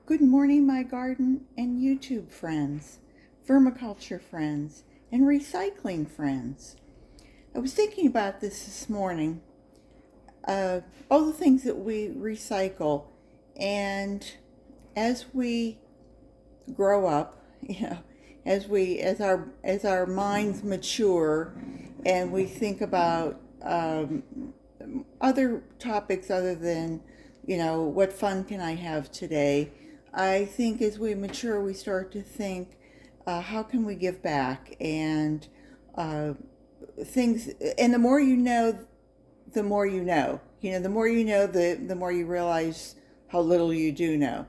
Good morning, my garden and YouTube friends, vermiculture friends, and recycling friends. I was thinking about this morning, all the things that we recycle, and as we grow up, as our minds mature, and we think about other topics other than, what fun can I have today? I think as we mature, we start to think, how can we give back? And uh, things, and the more you know, the more you know. The more you know, the more you realize how little you do know.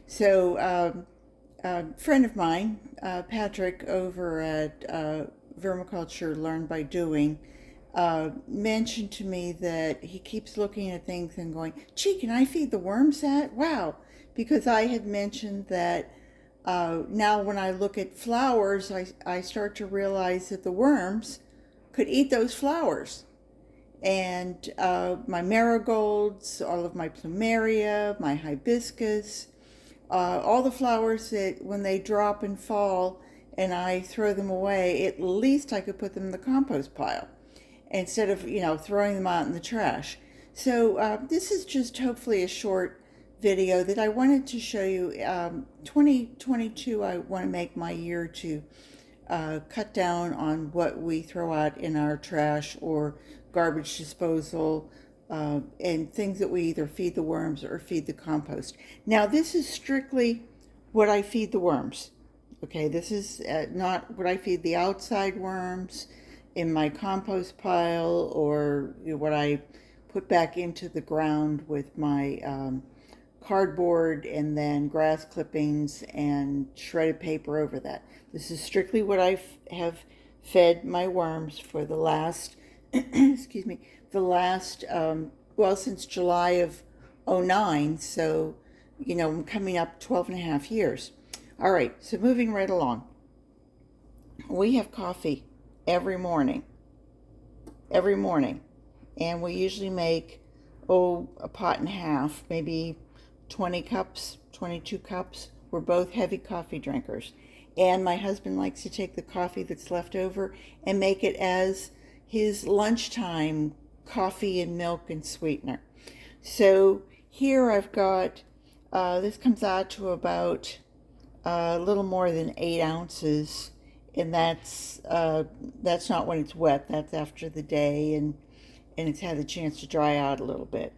So, a friend of mine, Patrick, over at Vermiculture Learn by Doing, mentioned to me that he keeps looking at things and going, gee, can I feed the worms that? Wow. Because I had mentioned that now when I look at flowers, I start to realize that the worms could eat those flowers. And my marigolds, all of my plumeria, my hibiscus, all the flowers that when they drop and fall and I throw them away, at least I could put them in the compost pile instead of, throwing them out in the trash. So this is just hopefully a short video that I wanted to show you. 2022, I want to make my year to cut down on what we throw out in our trash or garbage disposal, and things that we either feed the worms or feed the compost. Now, this is strictly what I feed the worms. Okay, this is not what I feed the outside worms in my compost pile, or what I put back into the ground with my cardboard and then grass clippings and shredded paper over that. This is strictly what I have fed my worms for the last, excuse me, since July of '09. So, I'm coming up 12 and a half years. All right, so moving right along. We have coffee every morning, and we usually make, a pot and a half, maybe 20 cups, 22 cups. We're both heavy coffee drinkers. And my husband likes to take the coffee that's left over and make it as his lunchtime coffee and milk and sweetener. So here I've got, this comes out to about a little more than 8 ounces. And that's not when it's wet. That's after the day and it's had a chance to dry out a little bit.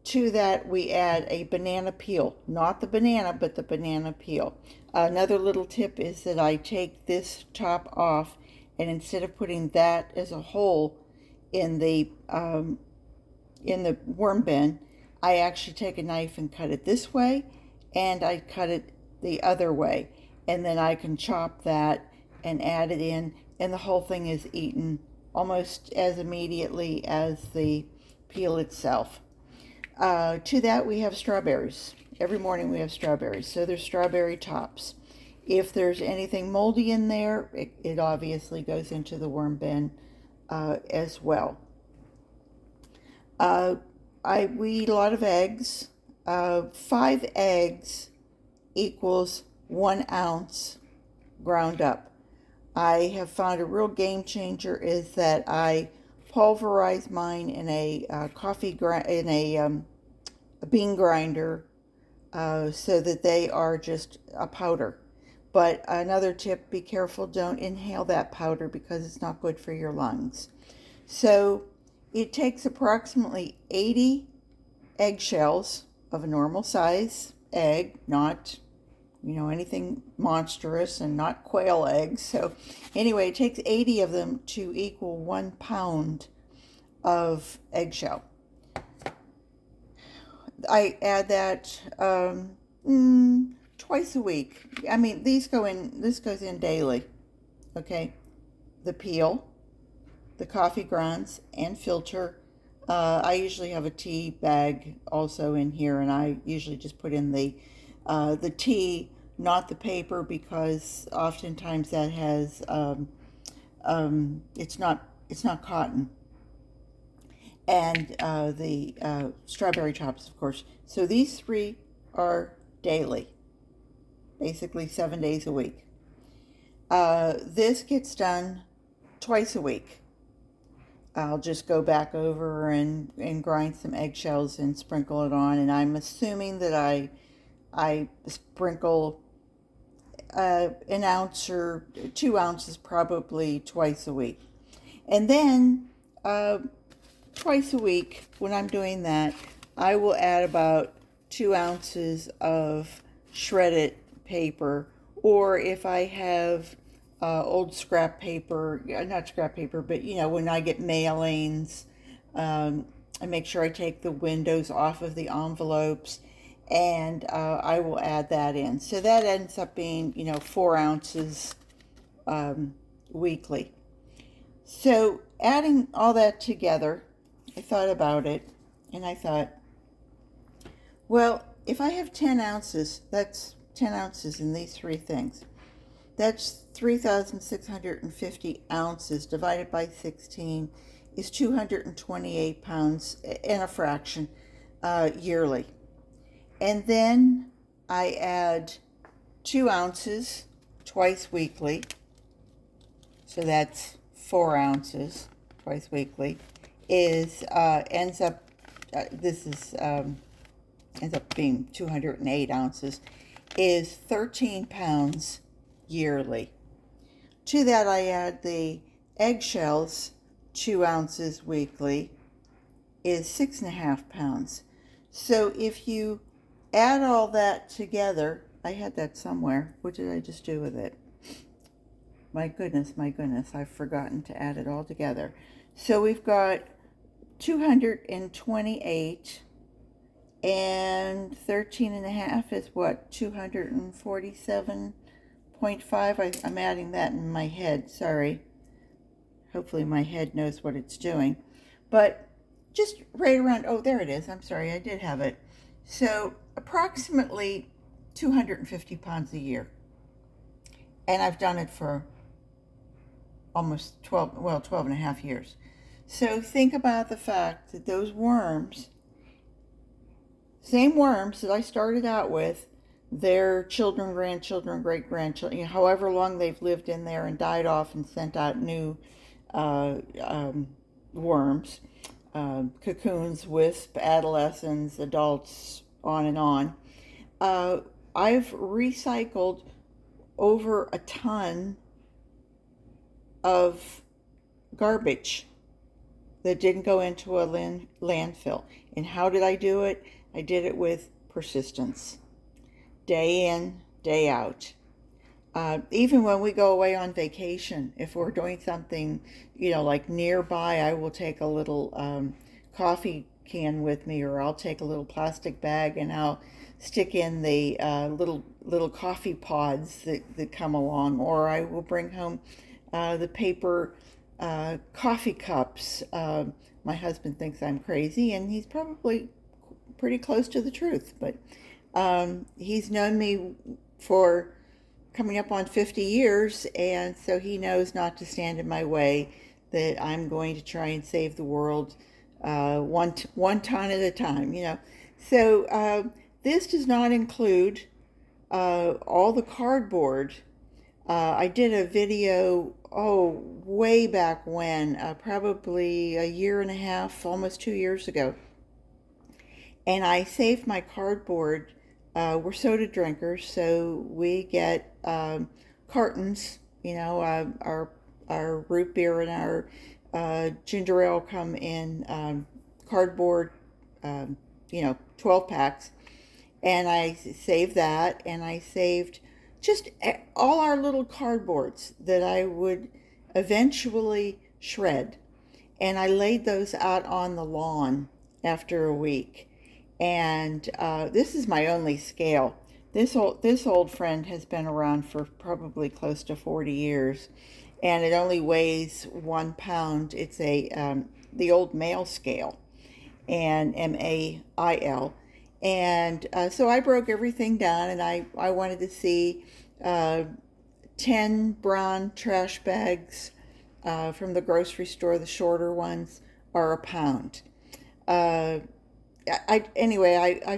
To that, we add a banana peel, not the banana, but the banana peel. Another little tip is that I take this top off, and instead of putting that as a hole in the worm bin, I actually take a knife and cut it this way, and I cut it the other way, and then I can chop that and add it in, and the whole thing is eaten almost as immediately as the peel itself. To that, we have strawberries. Every morning we have strawberries, so there's strawberry tops. If there's anything moldy in there, it obviously goes into the worm bin as well. We eat a lot of eggs. 5 eggs equals 1 ounce ground up. I have found a real game changer is that I pulverize mine in a bean grinder, so that they are just a powder. But another tip, be careful, don't inhale that powder because it's not good for your lungs. So it takes approximately 80 eggshells of a normal size egg, not anything monstrous, and not quail eggs. So anyway, it takes 80 of them to equal 1 pound of eggshell. I add that twice a week. I mean, this goes in daily. Okay, the peel, the coffee grounds, and filter. I usually have a tea bag also in here, and I usually just put in the tea, not the paper, because oftentimes that has it's not cotton. And the strawberry tops, of course. So these 3 are daily, basically 7 days a week. This gets done twice a week. I'll just go back over and grind some eggshells and sprinkle it on. And I'm assuming that I sprinkle an ounce or 2 ounces probably twice a week. And then twice a week, when I'm doing that, I will add about 2 ounces of shredded paper, or if I have old scrap paper, not scrap paper, but when I get mailings, I make sure I take the windows off of the envelopes, and I will add that in. So that ends up being, 4 ounces weekly. So adding all that together, I thought about it, and I thought, well, if I have 10 ounces, that's 10 ounces in these three things. That's 3,650 ounces divided by 16 is 228 pounds and a fraction yearly. And then I add 2 ounces twice weekly. So that's 4 ounces twice weekly. Ends up being 208 ounces, is 13 pounds yearly. To that I add the eggshells, 2 ounces weekly, is 6.5 pounds. So if you add all that together, I had that somewhere. What did I just do with it? My goodness, I've forgotten to add it all together. So we've got 228, and 13.5 is what? 247.5. I'm adding that in my head. Sorry. Hopefully my head knows what it's doing. But just right around, oh, there it is. I'm sorry, I did have it. So approximately 250 pounds a year. And I've done it for almost 12 and a half years. So think about the fact that those worms, same worms that I started out with, their children, grandchildren, great-grandchildren, however long they've lived in there and died off and sent out new worms, cocoons, wisp, adolescents, adults, on and on. I've recycled over a ton of garbage that didn't go into a landfill. And how did I do it? I did it with persistence. Day in, day out. Even when we go away on vacation, if we're doing something, like nearby, I will take a little coffee can with me, or I'll take a little plastic bag and I'll stick in the little coffee pods that come along, or I will bring home the paper coffee cups. My husband thinks I'm crazy, and he's probably pretty close to the truth, but he's known me for coming up on 50 years, and so he knows not to stand in my way, that I'm going to try and save the world one ton at a time, So this does not include all the cardboard. I did a video, way back when, probably a year and a half, almost 2 years ago. And I saved my cardboard. We're soda drinkers, so we get cartons, our root beer and our ginger ale come in cardboard, 12 packs. And I saved that, and I saved just all our little cardboards that I would eventually shred. And I laid those out on the lawn after a week. And this is my only scale. This old friend has been around for probably close to 40 years, and it only weighs 1 pound. It's the old mail scale, and MAIL. And so I broke everything down, and I wanted to see 10 brown trash bags from the grocery store. The shorter ones are a pound. I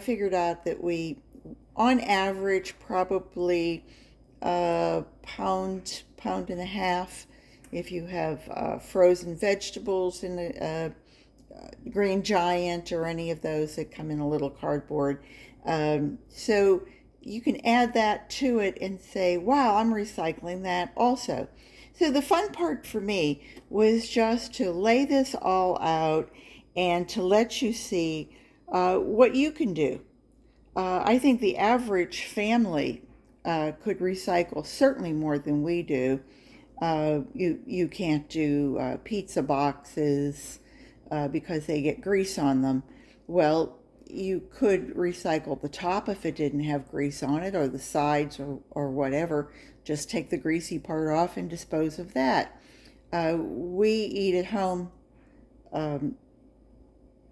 figured out that we on average, probably a pound and a half. If you have frozen vegetables in the Green Giant or any of those that come in a little cardboard. So you can add that to it and say, wow, I'm recycling that also. So the fun part for me was just to lay this all out and to let you see what you can do. I think the average family could recycle certainly more than we do. You can't do pizza boxes because they get grease on them. Well, you could recycle the top if it didn't have grease on it, or the sides, or whatever. Just take the greasy part off and dispose of that. We eat at home um,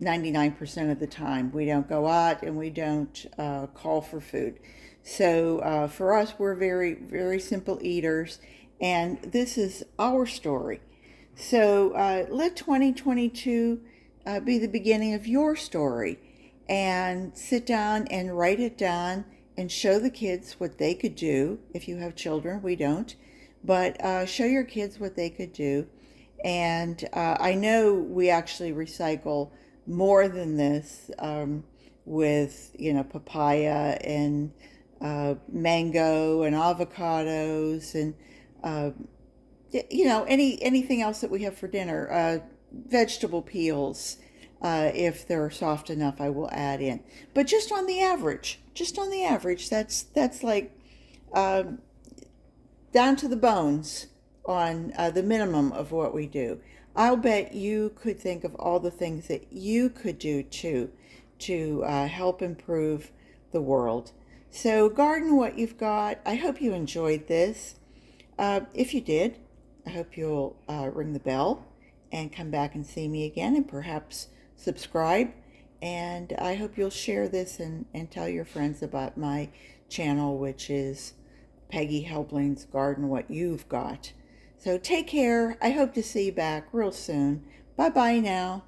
99% of the time. We don't go out and we don't call for food. So for us, we're very, very simple eaters, and this is our story. So let 2022 be the beginning of your story, and sit down and write it down and show the kids what they could do. If you have children, we don't, but show your kids what they could do. And I know we actually recycle more than this with, papaya and mango and avocados and uh, anything else that we have for dinner. Vegetable peels, if they're soft enough, I will add in. But just on the average, that's like uh, down to the bones on the minimum of what we do. I'll bet you could think of all the things that you could do too to help improve the world. So garden what you've got. I hope you enjoyed this. If you did, I hope you'll ring the bell and come back and see me again, and perhaps subscribe. And I hope you'll share this and tell your friends about my channel, which is Peggy Helbling's Garden What You've Got. So take care. I hope to see you back real soon. Bye bye now.